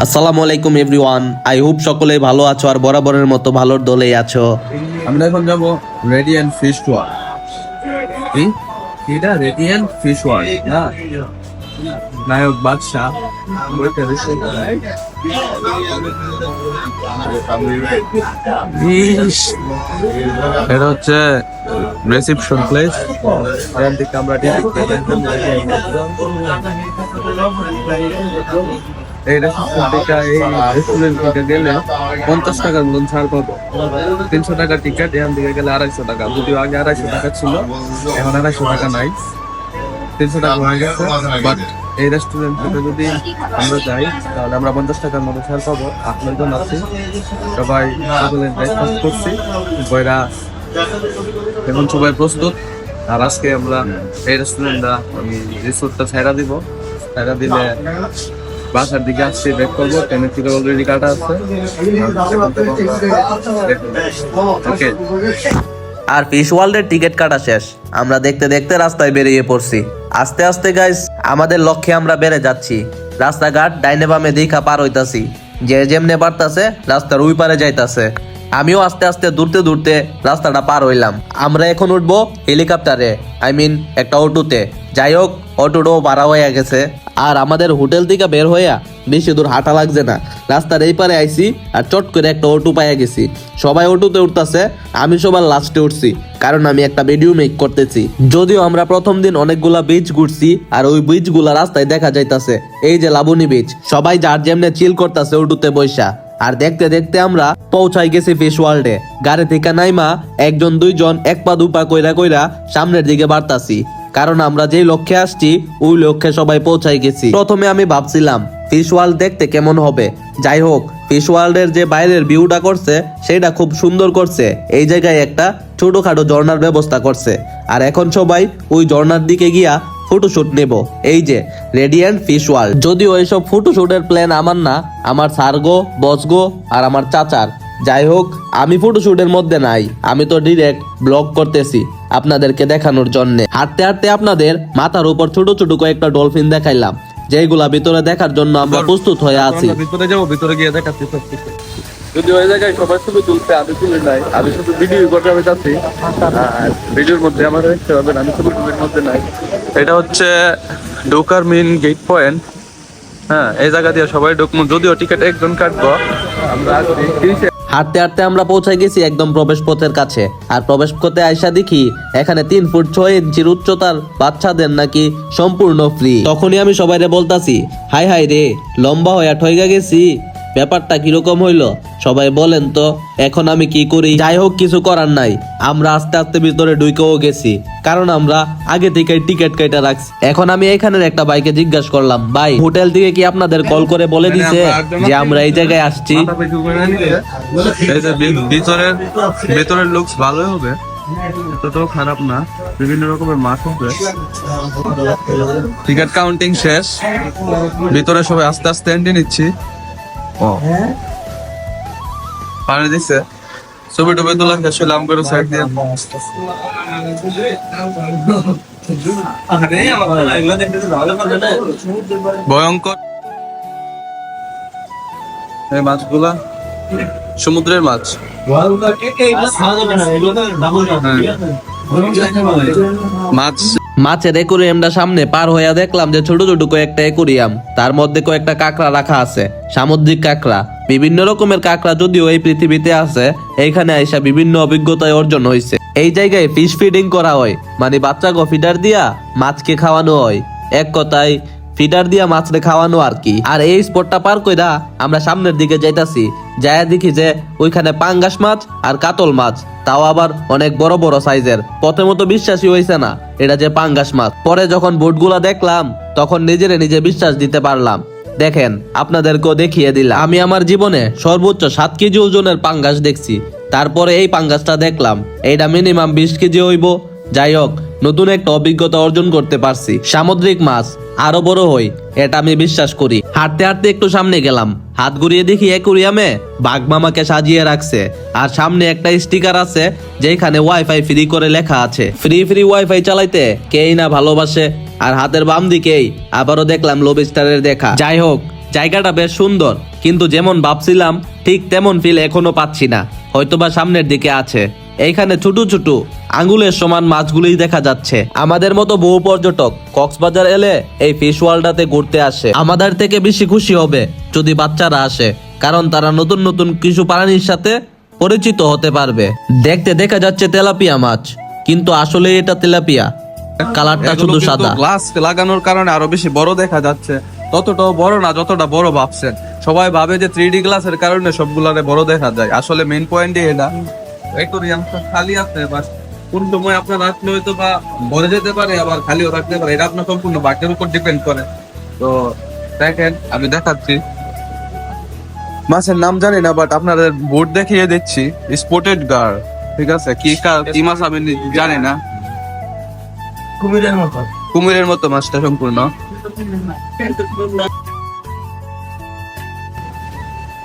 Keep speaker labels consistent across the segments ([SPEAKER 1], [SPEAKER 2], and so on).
[SPEAKER 1] আসসালামু আলাইকুম everyone, I hope সকলে ভালো আছো আর বরাবরের মতো ভালোর দলেই আছো।
[SPEAKER 2] আমরা এখন যাব রেডিয়েন্ট ফিশ ওয়ার্ল্ড। এটা রেডিয়েন্ট ফিশ ওয়ার্ল্ড না, নায়ক বাদশাহ এটা হচ্ছে রিসেপশন প্লেস। এখান থেকে আমরা এই রেস্টুরেন্ট থেকে গেলে 50 টাকার মতন ছাড় পাবো। 300 টাকা টিকিট, এখান থেকে গেলে 250 টাকা। যদিও আগে 250 টাকা ছিল, এখন 250 টাকা নাই, 300 টাকা হয়ে গেছে। বাট এই রেস্টুরেন্ট থেকে যদি আমরা যাই তাহলে আমরা 50 টাকার মতো ছাড় পাবো। আপনার জন্য আছি, সবাই ব্রেকফাস্ট করছি, বইরা এখন সবাই প্রস্তুত। আর আজকে আমরা এই রেস্টুরেন্টটা রিসোর্টটা ছাইরা দিব, ছাইরা দিলে বাসার দিকে আসছি, ব্রেক করবো। ট্রেনের টিকিট অলরেডি কাটা আছে। ওকে,
[SPEAKER 1] আর ফিশ ওয়ার্ল্ডের টিকিট কাটা শেষ, আমরা দেখতে দেখতে রাস্তায় বেরিয়ে পড়ছি। আস্তে আস্তে গাইস আমাদের লক্ষ্যে আমরা বেড়ে যাচ্ছি। রাস্তাঘাট ডাইনে বামে দেখা পার হইতাছি, যে যেমনে পারতাছে রাস্তার ওই পারে যাইতাছে। আমিও আস্তে আস্তে দূরতে দূরতে রাস্তাটা পার হইলাম। আমরা এখন উঠবো হেলিকপ্টারে, আই মিন একটা অটোতে। যাই হোক, অটোটাও ভাড়া হয়ে গেছে। আর আমাদের হোটেল থেকে বের হইয়া বেশি দূর হাঁটা লাগছে না, রাস্তার এই পারে আইছি আর চট করে একটা অটো পাইয়া গেছি। সবাই অটোতে উঠতেছে, আমি সবার লাস্টে উঠছি, কারণ আমি একটা ভিডিও মেক করতেছি। যদিও আমরা প্রথম দিন অনেকগুলা বিচ ঘুরছি, আর ওই বিচ গুলা রাস্তায় দেখা যাইতাছে। এই যে লাবণী বিচ, সবাই যার যেমনে চিল করতেছে অটোতে বৈশা। আর দেখতে দেখতে আমরা পৌঁছাই গেছি ফিশ ওয়ার্ল্ডে। গাড়ি থেকে নাইমা একজন দুইজন এক পা দুপা কইরা কইরা সামনের দিকে বাড়তাছি, কারণ আমরা যেই লক্ষ্যে আসছি ওই লক্ষ্যে সবাই পৌঁছাই গেছি। প্রথমে আমি ভাবছিলাম ফিশ ওয়ার্ল্ড দেখতে কেমন হবে। যাই হোক, ফিশ ওয়ার্ল্ডের যে বাইরের ভিউটা করছে সেটা খুব সুন্দর করছে। এই জায়গায় একটা ছোটখাটো ঝর্ণার ব্যবস্থা করছে, আর এখন সবাই ওই ঝর্ণার দিকে গিয়া ফটোশুট নেব। এই যে রেডিয়েন্ট ফিশ ওয়ার্ল্ড। যদিও এইসব ফটোশুটের প্ল্যান আমার না, আমার সারগো, বসগো আর আমার চাচার। যাই হোক, আমি ফটোশুটের মধ্যে নাই, আমি তো ডিরেক্ট ব্লগ করতেছি আপনাদেরকে দেখানোর জন্য। হাঁটতে হাঁটতে আপনাদের মাথার উপর ছোট ছোট কয়েকটা ডলফিন দেখাইলাম, যেগুলা ভিতরে দেখার জন্য আমরা প্রস্তুত হয়ে আছি।
[SPEAKER 2] ভিতরে যাবো, ভিতরে গিয়ে দেখাচ্ছি। যদি ওই জায়গায় সবাই ছবি তুলতে, আমি তুলে নাই, আমি শুধু ভিডিও করতে আমি চাচ্ছি। আর ভিডিওর মধ্যে আমার দেখতে পাবেন আমি ছবির মধ্যে নাই। এটা হচ্ছে ঢোকার মেইন গেট পয়েন্ট। হ্যাঁ, এই জায়গা দিয়ে সবাই ঢুকবো, যদিও টিকিট একজন কাটবো। আমরা
[SPEAKER 1] হাঁটতে হাঁটতে আমরা পৌঁছাই গেছি একদম প্রবেশ পথের কাছে। আর প্রবেশ পথে আইসা দেখি এখানে 3 ফুট 6 ইঞ্চির উচ্চতার বাচ্চাদের নাকি সম্পূর্ণ ফ্রি। তখনই আমি সবাইরে বলতাছি, হাই হাই রে, লম্বা হইয়া ঠইগা গেছি, ব্যাপারটা কিরকম হইলো সবাই বলেন তো, এখন আমি কি করি? যাই হোক, কিছু করার নাই, আমরা আস্তে আস্তে ভিতরে ঢুকেও গেছি, কারণ আমরা আগে থেকে টিকিট কেটে রাখছি। এখন আমি এখানের একটা বাইকে জিজ্ঞাসা করলাম, ভাই হোটেল থেকে কি আপনাদের কল করে বলে দিছে যে আমরা এই জায়গায় আসছি?
[SPEAKER 2] ভেতরের লুকস ভালোই হবে, এতটাও খারাপ না, বিভিন্ন রকমের মাছ হবে। টিকিট কাউন্টিং শেষ, ভিতরে সবাই আস্তে আস্তে এন্ট্রি নিচ্ছি। পানি দিচ্ছে, ছবি টবি তোলা শেষ হলে আম করে সাইড দিয়ে ভয়ঙ্কর এই মাছগুলা সমুদ্রের মাছ।
[SPEAKER 1] মাছের একুরিয়ামটা সামনে পার হইয়া দেখলাম যে ছোট ছোট কয়েকটা একুরিয়াম, তার মধ্যে কয়েকটা কাঁকড়া রাখা আছে, সামুদ্রিক কাঁকড়া। বিভিন্ন রকমের কাঁকড়া যদিও এই পৃথিবীতে আছে, এইখানে আইসা বিভিন্ন অভিজ্ঞতায় অর্জন হয়েছে। এই জায়গায় ফিশ ফিডিং করা হয়, মানে বাচ্চাকে ফিডার দিয়া মাছকে খাওয়ানো হয়। এক কথায় ফিডার দিয়া মাছরে খাওয়ানো আর কি। আর এই স্পটটা পার কইরা আমরা সামনের দিকে যাইতাছি, যাইয়া দেখি যে ওইখানে পাঙ্গাস মাছ আর কাতল মাছ, তাও আবার অনেক বড় বড় সাইজের। প্রথমে তো বিশ্বাসই হয়েছে না এটা যে পাঙ্গাস মাছ, পরে যখন বোটগুলা দেখলাম তখন নিজেরে নিজে বিশ্বাস দিতে পারলাম। দেখেন, আপনাদেরকেও দেখিয়ে দিলাম। আমি আমার জীবনে সর্বোচ্চ 7 কেজি ওজনের পাঙ্গাস দেখছি, তারপরে এই পাঙ্গাসটা দেখলাম, এইটা মিনিমাম 20 কেজি হইব। যাই হোক, নতুন একটা অভিজ্ঞতা অর্জন করতে পারছি। সামুদ্রিক মাছ আরো বড় হই, এটা আমি বিশ্বাস করি। হাঁটতে হাঁটতে একটু সামনে গেলাম, হাত ঘুরিয়ে দেখি অ্যাকুরিয়ামে বাঘ মামাকে সাজিয়ে রাখছে, আর সামনে একটা স্টিকার আছে যেখানে ওয়াইফাই ফ্রি করে লেখা আছে। ফ্রি ফ্রি ওয়াইফাই চালাইতে কেই না ভালোবাসে। আর হাতের বাম দিকেই আবারও দেখলাম লবিস্টারের দেখা। যাই হোক, জায়গাটা বেশ সুন্দর, কিন্তু যেমন ভাবছিলাম ঠিক তেমন ফিল এখনো পাচ্ছি না। হয়তোবা সামনের দিকে আছে। এইখানে ছোট ছোট আঙ্গুলের সমান মাছগুলোই দেখা যাচ্ছে। আমাদের মতো বহু পর্যটক কক্সবাজার এলে এই ফিশ ওয়ার্ল্ডটাতে ঘুরতে আসে। আমাদের থেকে বেশি খুশি হবে যদি বাচ্চারা আসে, কারণ তারা নতুন নতুন কিছু প্রাণীর সাথে পরিচিত হতে পারবে। দেখতে দেখা যাচ্ছে তেলাপিয়া মাছ, কিন্তু আসলে এটা তেলাপিয়া, কালারটা শুধু সাদা।
[SPEAKER 2] গ্লাস লাগানোর কারণে আরো বেশি বড় দেখা যাচ্ছে। ততটাও বড় না যতটা বড় ভাবছেন। সবাই ভাবে যে 3D গ্লাসের কারণে সবগুলারে বড় দেখা যায়, আসলে মেইন পয়েন্টই এটা। অ্যাকোয়ারিয়ামটা খালি আছে, বাস কোন সময় আপনার রাখলে হয়তো বা ভরে যেতে পারে, আবার খালিও রাখতে পারে। এটা আপনার সম্পূর্ণ বাঘের উপর ডিপেন্ড করে। তো দেখেন আমি দেখাচ্ছি, মাছের নাম জানি না, বাট আপনাদের বোর্ড দেখিয়ে দিচ্ছি। স্পটেড গার, ঠিক আছে? কি মাছ আমি জানি না। কুমিরের মতো মাছটা সম্পূর্ণ।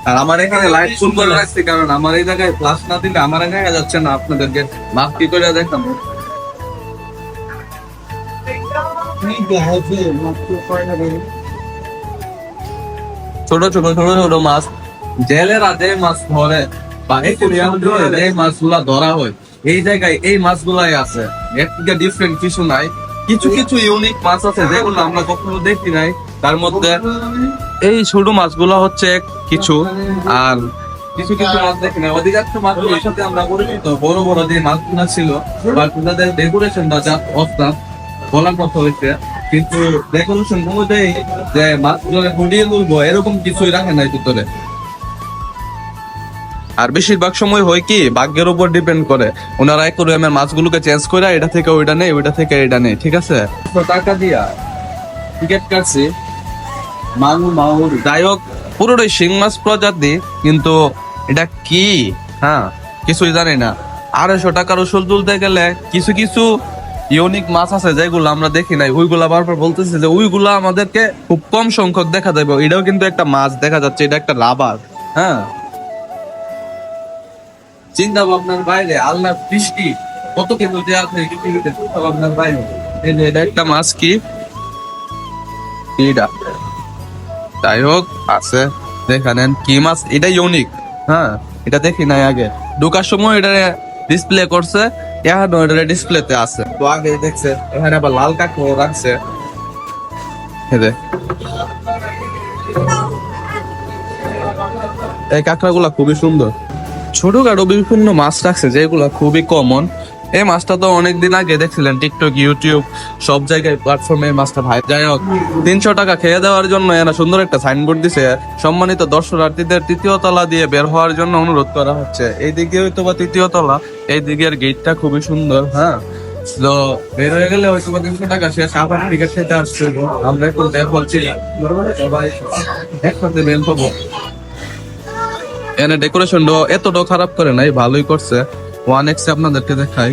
[SPEAKER 2] আর আমার এখানে লাইট ফুল করে রাখছি, কারণ আমার এই জায়গায় ফ্লাশ না দিলে আমার দেখা যাচ্ছে না আপনাদেরকে। মাছ কি করে দেখাবো? ছোট ছোট ছোট ছোট মাছ, জেলেরা যে মাছ ধরে বা যে মাছগুলা ধরা হয় এই জায়গায় এই মাছগুলাই আছে। এর থেকে ডিফারেন্ট কিছু নাই। কিছু কিছু ইউনিক মাছ আছে যেগুলো আমরা কখনো দেখি নাই। তার মধ্যে এই ছোট মাছগুলো হচ্ছে কিছু, আর কিছু কিছু মাছ দেখি না। অধিকাংশ মাছগুলোর সাথে আমরা পরিচিত বড় বড় যে মাছগুলো ছিল বা তাদের ডেকোরেশন বা যা অবস্থা বলার কথা হয়েছে, কিন্তু ডেকোরেশন অনুযায়ী যে মাছগুলোকে ফুটিয়ে তুলবো এরকম কিছুই রাখে নাই ভিতরে। আর বেশিরভাগ সময় হয় কি, ভাগ্যের উপর ডিপেন্ড করে। ওনারা অ্যাকোয়ারিয়ামের মাছগুলোকে চেঞ্জ করে এটা থেকে ওইটা নেই, ওইটা থেকে এটা নেই, ঠিক আছে? টাকা দিয়া টিকিট কাটছি মাগুর, যাই হোক পুরোটাই শিং মাছ প্রজাতি, কিন্তু এটা কি হ্যাঁ কিছুই জানি না। 250 টাকার ওষুধ তুলতে গেলে কিছু কিছু ইউনিক মাছ আছে যেগুলো আমরা দেখি নাই, ওইগুলা বারবার বলতেছে যে ওইগুলা আমাদেরকে খুব কম সংখ্যক দেখা যাবে। এটাও কিন্তু একটা মাছ দেখা যাচ্ছে, এটা একটা রাবার। হ্যাঁ, চিন্তা ভাবনার বাইরে। আল্লাহ সৃষ্টি কত কিছু যে আছে পৃথিবীতে, চিন্তা ভাবনার বাইরে। এই যে এটা একটা মাছ, কি এটা? যাই হোক আছে, দেখা নেন কি মাছ। এটা ইউনিক, হ্যাঁ এটা দেখি নাই আগে। ঢোকার সময় এটা ডিসপ্লে করছে, এখানে এটা ডিসপ্লেতে আছে। তো আগে দেখছে এখানে আবার লাল কাঁকড়া রাখছে। এই কাঁকড়াগুলা খুবই সুন্দর। ছোটখাটো বিভিন্ন মাছ রাখছে যেগুলো খুবই কমন। এই মাছটা তো অনেকদিন আগে দেখছিলেন টিকটক, ইউটিউব সব জায়গায় প্ল্যাটফর্মে এই মাছটা ভাই। যাই হোক 300 টাকা খেয়ে দেওয়ার জন্য এরা সুন্দর একটা সাইনবোর্ড দিছে, সম্মানিত দর্শনার্থীদের 3য় তলা দিয়ে বের হওয়ার জন্য অনুরোধ করা হচ্ছে। এইদিকে হয়তো বা 3য় তলা, এই দিকের গেটটা খুবই সুন্দর। হ্যাঁ, তো বের হয়ে গেলে হয়তো বা 300 টাকা শেষ, আবার টিকিট খেতে আসছে। আমরা এখন বের হচ্ছি, সবাই একসাথে বের হবো। এনে ডেকোরেশনটা এতটাও খারাপ করে নাই, ভালোই করছে। 1x আপনাদেরকে দেখাই,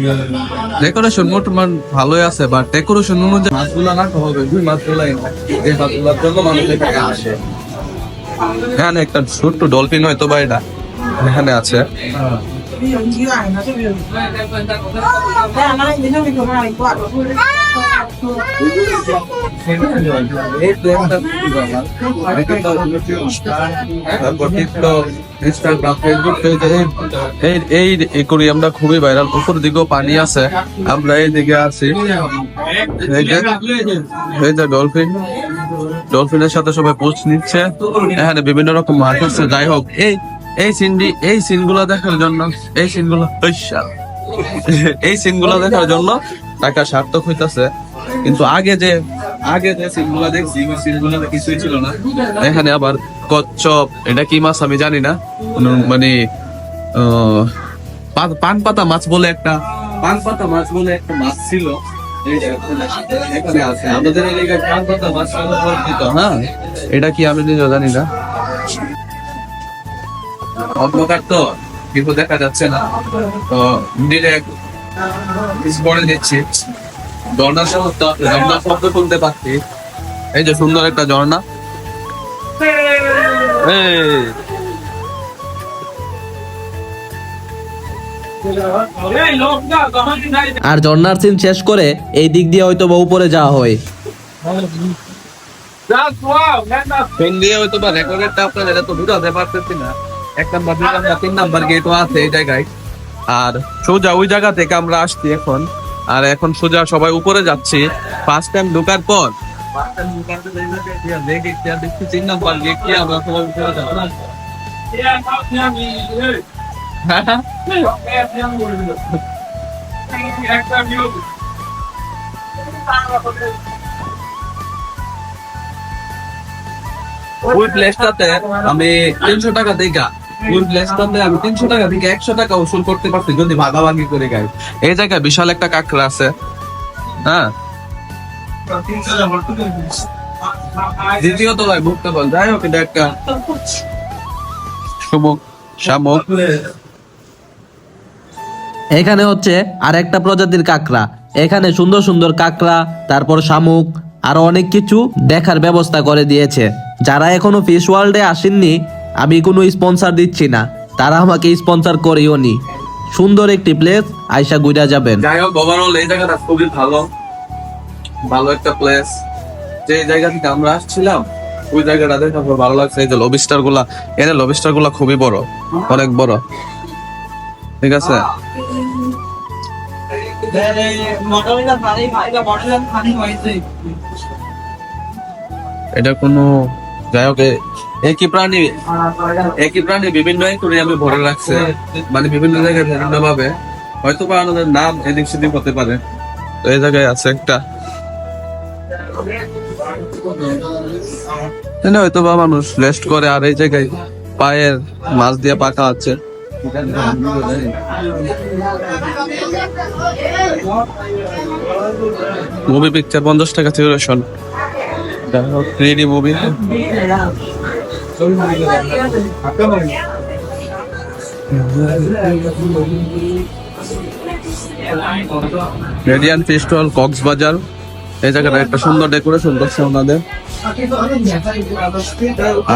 [SPEAKER 2] ডেকোরেশন মোটামুটি ভালোই আছে, বাট ডেকোরেশন অনুযায়ী মাছগুলা রাখা হবে। দুই মাছগুলাই না, এই মাছগুলার জন্য মানুষ এখানে আসে। এখানে একটা ছোট্ট ডলফিন হয়তো বা এটা এখানে আছে। এই অ্যাকোয়ারিয়ামটা খুবই ভাইরাল, উপর দিকেও পানি আছে। আমরা এই দিকে আছি, এই যে ডলফিন, ডলফিনের সাথে সবাই পোস্ট নিচ্ছে। এখানে বিভিন্ন রকম মাছ আছে। যাই হোক এই সিনগুলা দেখার জন্য, এই সিনগুলা দেখার জন্য টাকা সার্থক হইতাছে। কিন্তু আগে যে সিনগুলা দেখছি ওই সিনগুলা কিছুই ছিল না। এখানে আবার কচ্ছপ, এটা কি মাছ আমি জানি না, মানে পান পাতা মাছ বলে একটা মাছ ছিল। এখানে আছে আমাদের এলাকায় পান পাতা মাছ পরিচিত। হ্যাঁ, এটা কি আমি নিজেও জানি না। অন্ধকার তো কিছু দেখা যাচ্ছে না, তো ডিরেক্ট পরে দিচ্ছি। ঝর্ণার শব্দ শুনতে পাচ্ছি। এই যে সুন্দর একটা ঝর্ণা।
[SPEAKER 1] আর ঝর্ণার সিন শেষ করে এই দিক দিয়ে হয়তো বা উপরে যাওয়া হয়।
[SPEAKER 2] ফোন দিয়ে হয়তো বা রেকর্ডেরটা আপনাদের এত বুঝাতে পারতেছি না। 1 নাম্বার 2 নাম্বার 3 নাম্বার গেটও আছে এই জায়গায়। আর সোজা ওই জায়গা থেকে আমরা আসছি এখন। আর এখন সোজা সবাই উপরে যাচ্ছি। ফার্স্ট টাইম ঢোকার পর 3 নাম্বার গেট দিয়ে আমরা সবাই উপরে যাবো। ওই প্লেসটাতে আমি 300 টাকা দেখা ওই প্লেসটাতে আমি 300 টাকা থেকে 100 টাকা উসুল করতে পারছি যদি ভাগাভাগি করে গাই। এই জায়গায় বিশাল একটা কাঁকড়া আছে। হ্যাঁ, দ্বিতীয় তলায় ভুগতে পার। যাই হোক, এটা একটা শামুক।
[SPEAKER 1] এখানে হচ্ছে আর একটা প্রজাতির কাঁকড়া। এখানে সুন্দর সুন্দর কাঁকড়া, তারপর শামুক, আরো অনেক কিছু দেখার ব্যবস্থা করে দিয়েছে। যারা এখনো ফিশ ওয়ার্ল্ডে আসেননি, আমি কোনো স্পন্সর দিচ্ছি না, তারা আমাকে স্পন্সর করেও নি। সুন্দর একটি প্লেস, আয়সা ঘুরে যাবেন।
[SPEAKER 2] যাই হোক, ওভারঅল এই জায়গাটা খুবই ভালো একটা প্লেস। যে জায়গা থেকে আমরা আসছিলাম ওই জায়গাটা দেখে আমার ভালো লাগছে। এই যে লবিস্টার গুলা, এর লবিস্টার গুলা খুবই বড়, অনেক বড়। ঠিক আছে, এটা কোনো যাই হোক একই প্রাণী বিভিন্ন অ্যাকুয়ারিয়ামে ভরে রাখছে, মানে বিভিন্ন জায়গায় বিভিন্ন ভাবে। হয়তো বা আমাদের নাম এদিক সেদিক হতে পারে। তো এই জায়গায় আছে একটা, হয়তো বা মানুষ রেস্ট করে। আর এই জায়গায় পায়ের মাছ দিয়ে পাকা আছে। মুভি পিকচার 50 টাকা সিউরেশন। 3D movie. Radian festival Cox's Bazar. এই জায়গাটা একটা সুন্দর ডেকোরেশন করছে ওনাদের,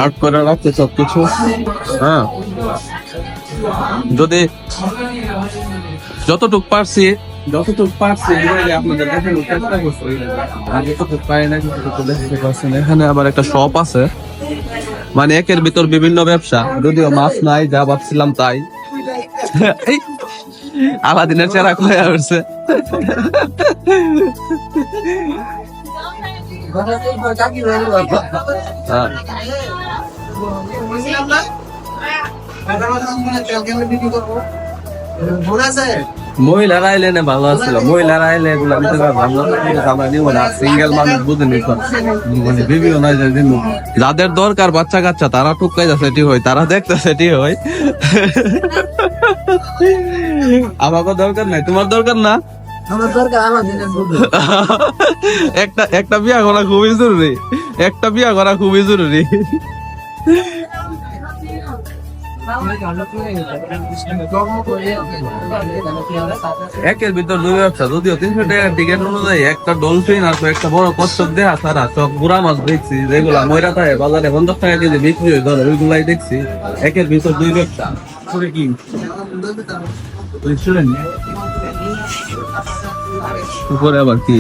[SPEAKER 2] আর্ট করে রাখছে সবকিছু। হ্যাঁ, যদি যতটুক পারছি আপনাদের দেখানোর চেষ্টা করছি। এখানে আবার একটা শপ আছে, মানে একের ভিতর বিভিন্ন ব্যবসা। যদিও মাছ নাই, যা ভাবছিলাম তাই। আলাদিনের চেহারা খুলে আসছে। মহিলারা আইলে না ভালো আছিল, মহিলারা আইলে এগুলা নিতে ভালো আমরা নিব না। সিঙ্গেল মানুষ বুঝে নিত, মানে বিভিন্ন নয়। যাদের দরকার বাচ্চা কাচ্চা তারা টুকাই যাচ্ছে, এটি হয়, তারা দেখতেছে এটি হয়। আমাকে দরকার নাই, তোমার দরকার না। একটা বিয়া করা খুবই জরুরি, একটা বিয়া করা খুবই জরুরি। একের ভিতর দুই ব্যবসা। যদিও 300 টাকার টিকিট অনুযায়ী একটা ডলফিন আর একটা বড় কচ্ছপ দেহা ছাড়া সব বুড়া মাছ দেখছি, যেগুলা ময়রা থাকে বাজারে 50 টাকা কেজি বিক্রি হয়, ধরো ওইগুলাই দেখছি। একের ভিতর দুই ব্যবসা। কি উপরে আবার কি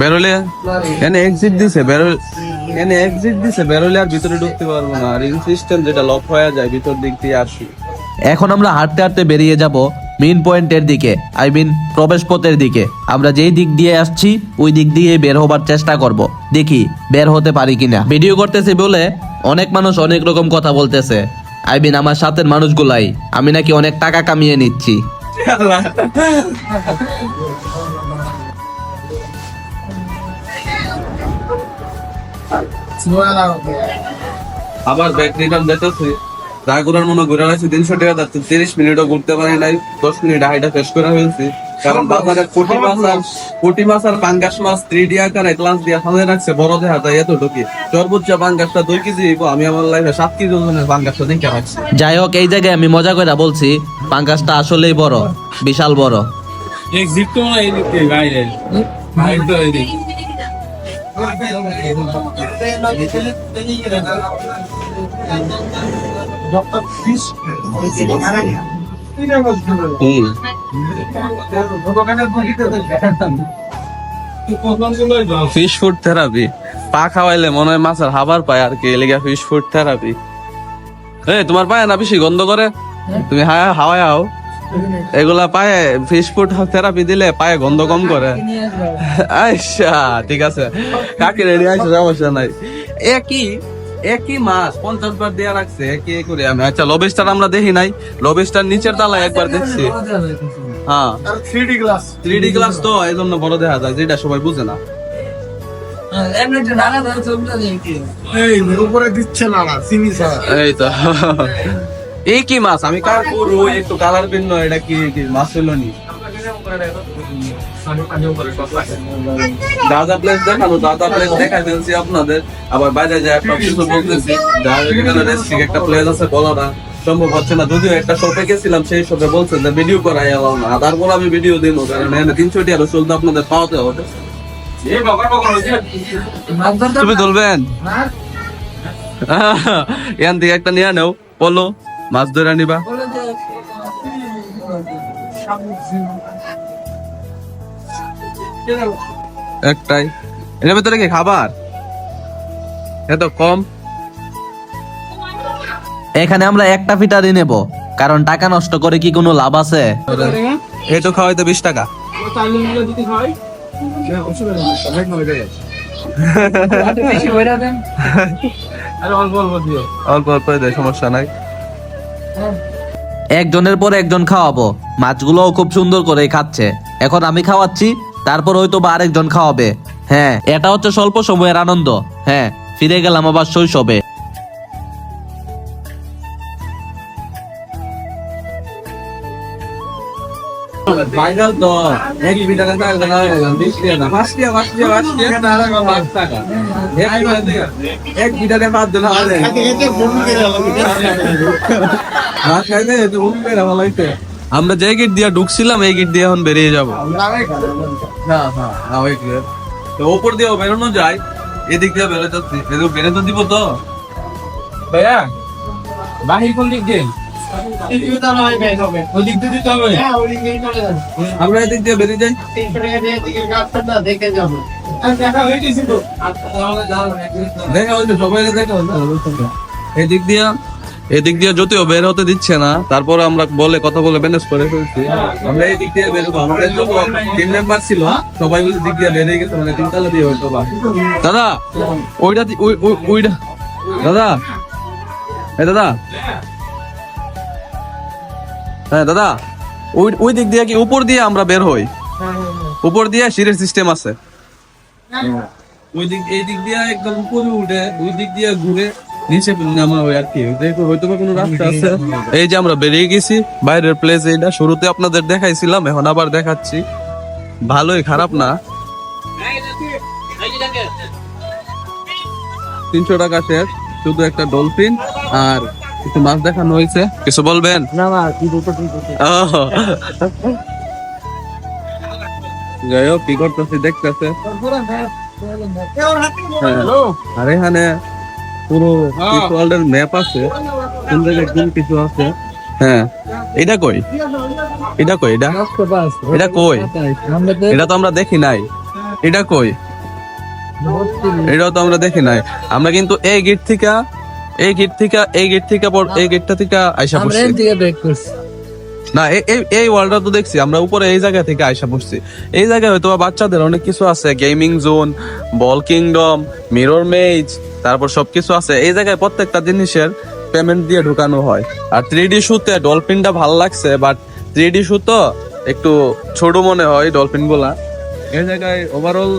[SPEAKER 2] বেরোলে এনে এক্সিট দিছে, বেরোলে আর ভিতরে ঢুকতে পারবো না। আর সিস্টেম যেটা লক হয়ে যায় ভিতর দিক দিয়ে আসি।
[SPEAKER 1] এখন আমরা হাঁটতে হাঁটতে বেরিয়ে যাব মেইন পয়েন্টের দিকে, আই মিন প্রবেশ পথের দিকে। আমরা যেই দিক দিয়ে আসছি ওই দিক দিয়ে বের হবার চেষ্টা করব, দেখি বের হতে পারি কিনা। ভিডিও করতেছি বলে অনেক মানুষ অনেক রকম কথা বলতেছে, আই মিন আমার সাথের মানুষগুলাই, আমি নাকি অনেক টাকা কামিয়ে নিচ্ছি।
[SPEAKER 2] আবার ব্যাক রিটার্ন যেতেছি। রায়গুড়ার মনে ঘুরে আসছি 300 টাকা যাচ্ছে, 30 মিনিটও ঘুরতে পারি নাই। 10 মিনিট হাইটা শেষ করে ফেলছি, কারণ বাজারে পুঁটি মাছ আর পাঙ্গাস মাছ 3D আকারে গ্লাস দিয়ে সাজিয়ে রাখছে, বড় দেখা যায় এতটুকু। সর্বোচ্চ পাঙ্গাসটা 2 কেজি, আমি আমার লাইফে 7 কেজি ওজনের পাঙ্গাসটা দেখে রাখছি।
[SPEAKER 1] যাই হোক, এই জায়গায় আমি মজা করে বলছি, পাঙ্গাসটা আসলেই বড়, বিশাল বড়।
[SPEAKER 2] ফিশ ফুড থেরাপি পা খাওয়াইলে মনে হয় মাছের হাবার পায় আর কি, এলিগা ফিশ ফুড থেরাপি। তোমার পায়ে না বেশি গন্ধ করে? তুমি হাওয়ায় আও, এগুলা পায়ে ফিশ ফুড থেরাপি দিলে পায়ে গন্ধ কম করে। আচ্ছা ঠিক আছে, কাকি রেডি আছে, সমস্যা নাই। একই মাছ 50 বার দেয়া রাখছে, একই করে আমি। আচ্ছা লবিস্টার আমরা দেখি নাই, লবিস্টার নিচের তলায় একবার দেখছি। হ্যাঁ 3D গ্লাস তো এই জন্য বড় দেখা যায়, যেটা সবাই বুঝে না। এই তো এই কি মাছ? আমি কার করবো একটু কালার ভিন্ন, এটা কি মাছ হলো নি? দাদা প্লেস দেখানো, দাদা প্লেস দেখাই ফেলছি আপনাদের, আবার বাইরে যায় কিছু বলতেছি। একটা প্লেস আছে বলো না, সম্ভব হচ্ছে না। যদিও একটা শপে গেছিলাম, সেই শপে বলছে যে ভিডিও করাই এলাও না, তারপর আমি ভিডিও দিব, কারণ এখানে 300 টাকা রসুল তো আপনাদের পাওয়াতে হবে। তুমি তুলবেন এখান থেকে একটা নিয়ে নেও, বলো মাছ ধরে নিবা। একটাই, এর ভেতরে কি খাবার এত কম?
[SPEAKER 1] এখানে আমরা একটা ফিটারি নেব, কারণ টাকা নষ্ট করে কি কোনো লাভ আছে?
[SPEAKER 2] এই তো খাওয়াইতে 20 টাকা। অল্প অল্প দেয়, সমস্যা নাই।
[SPEAKER 1] একজনের পর একজন খাওয়াবো, মাছগুলোও খুব সুন্দর করে খাচ্ছে। এখন আমি খাওয়াচ্ছি, তারপর হয়তো বা আরেকজন খাওয়াবে। হ্যাঁ, এটা হচ্ছে স্বল্প সময়ের আনন্দ। হ্যাঁ, ফিরে গেলাম আবার শৈশবে।
[SPEAKER 2] ভাইরাল তো এক বিটাকে টাকা না 20 টাকা না, 5 টাকা 5 টাকা এক বিটাকে 5 দিন হবে। আমরা যে গেট দিয়ে ঢুকছিলাম, এই গেট দিয়ে এখন বেরিয়ে যাবো। তো ওপর দিয়েও বেরোনো যায়, এদিক দিয়ে বেরোতে বেরোতে দিব তো ভাইয়া। বাহির কোন দিক দিয়ে? আমরা এদিক দিয়ে বেরিয়ে যাই। দেখা হয়েছে সবাই, দেখা এদিক দিয়ে যদিও বের হতে দিচ্ছে না, তারপর আমরা কথা বলে ম্যানেজ করে ফেলছি। আমরা এই দিক দিয়ে বেরোবো, আমাদের যত টিম মেম্বার ছিল সবাই ওই দিক দিয়ে বেরিয়ে গেছে, মানে 3 তলা দিয়ে হয়তো বা। দাদা ওইটা ওইটা দাদা, এই দাদা, হ্যাঁ দাদা, ওই দিক দিয়ে কি উপর দিয়ে আমরা বের হই? উপর দিয়ে সিঁড়ির সিস্টেম আছে, ওই দিক এই দিক দিয়ে একদম উপরে উঠে ওই দিক দিয়ে ঘুরে নিচে নামা হয় আর কি। হয়তো বা কোনো রাস্তা আছে। এই যে আমরা বেরিয়ে গেছি, বাইরের প্লেস এইটা। শুরুতে আপনাদের দেখাইছিলাম, এখন আবার দেখাচ্ছি। ভালোই, খারাপ না। 300 টাকা শেষ, শুধু একটা ডলফিন আর কিছু মাছ দেখানো হয়েছে। কিছু বলবেন? যাই হোক, কি করতেছি দেখতেছে। আর এখানে পুরো ওয়ার্ল্ডের ম্যাপ আছে, কোন জায়গায় কোন কিছু আছে। হ্যাঁ, এটা কই? এটা কই? এটা কই? এটা তো আমরা দেখি নাই। এটা কই? এটাও তো আমরা দেখি নাই। আমরা কিন্তু এই গেটটা থেকে আইসা পড়ছি না, এই ওয়ার্ল্ডটা তো দেখছি আমরা উপরে, এই জায়গা থেকে আইসা পড়ছি। এই জায়গায় হয়তো বাচ্চাদের অনেক কিছু আছে, গেমিং জোন, বল কিংডম, মিরর মেজ, তারপর সবকিছু আছে। এই জায়গায় প্রত্যেকটা জিনিসের পেমেন্ট দিয়ে ঢুকানো হয়। আর 3D শুতে ডলফিনটা ভালো লাগছে, বাট 3D শু তো একটু ছোট মনে হয় ডলফিন গুলা। এই জায়গায় ওভারঅল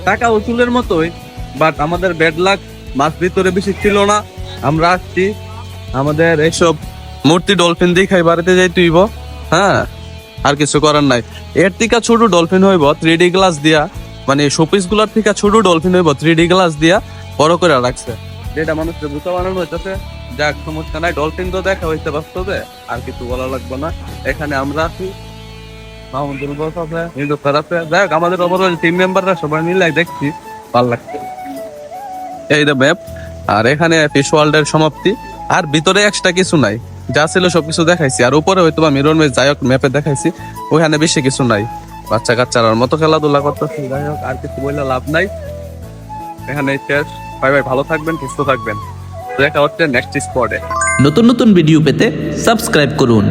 [SPEAKER 2] টাকা উসুলের মতোই, বাট আমাদের ব্যাড লাক, মাছ ভিতরে বেশি ছিল না। আমরা আসছি, আমাদের এইসব মূর্তি ডলফিন দেখাই বাড়িতে যাই তুইব। হ্যাঁ, আর কিছু করার নাই। এর থেকে ছোট ডলফিন হইব 3D গ্লাস দিয়া, মানে শোপিস গুলার থেকে ছোট ডলফিন হইব 3D গ্লাস দিয়া বড় করে রাখছে, যেটা মানুষের বুঝতে বানানো হইতেছে। যাক, সমস্যা নাই, ডলফিন তো দেখা হইতে বাস্তবে, আর কিছু বলা লাগবে না। এখানে আমরা আছি, আমাদের ওভারঅল টিম মেম্বাররা সবাই মিলে দেখছি, ভালো লাগছে। এই দ্য ম্যাপ, আর এখানে ফিশ ওয়ার্ল্ডের সমাপ্তি, আর ভিতরে এক্সট্রা কিছু নাই। যা ছিল সবকিছু দেখাইছি। আর উপরে হয়তো বা মিরর মেজ যাই হোক ম্যাপে দেখাইছি, ওখানে বেশি কিছু নাই। বাচ্চা কাচ্চার মতো খেলাধুলা করতেছে, যাই হোক আর কিছু বললে লাভ নাই। এখানে শেষ। ভাই ভালো থাকবেন, সুস্থ থাকবেন। দেখা হচ্ছে নেক্সট স্পটে।
[SPEAKER 1] নতুন নতুন ভিডিও পেতে সাবস্ক্রাইব করুন।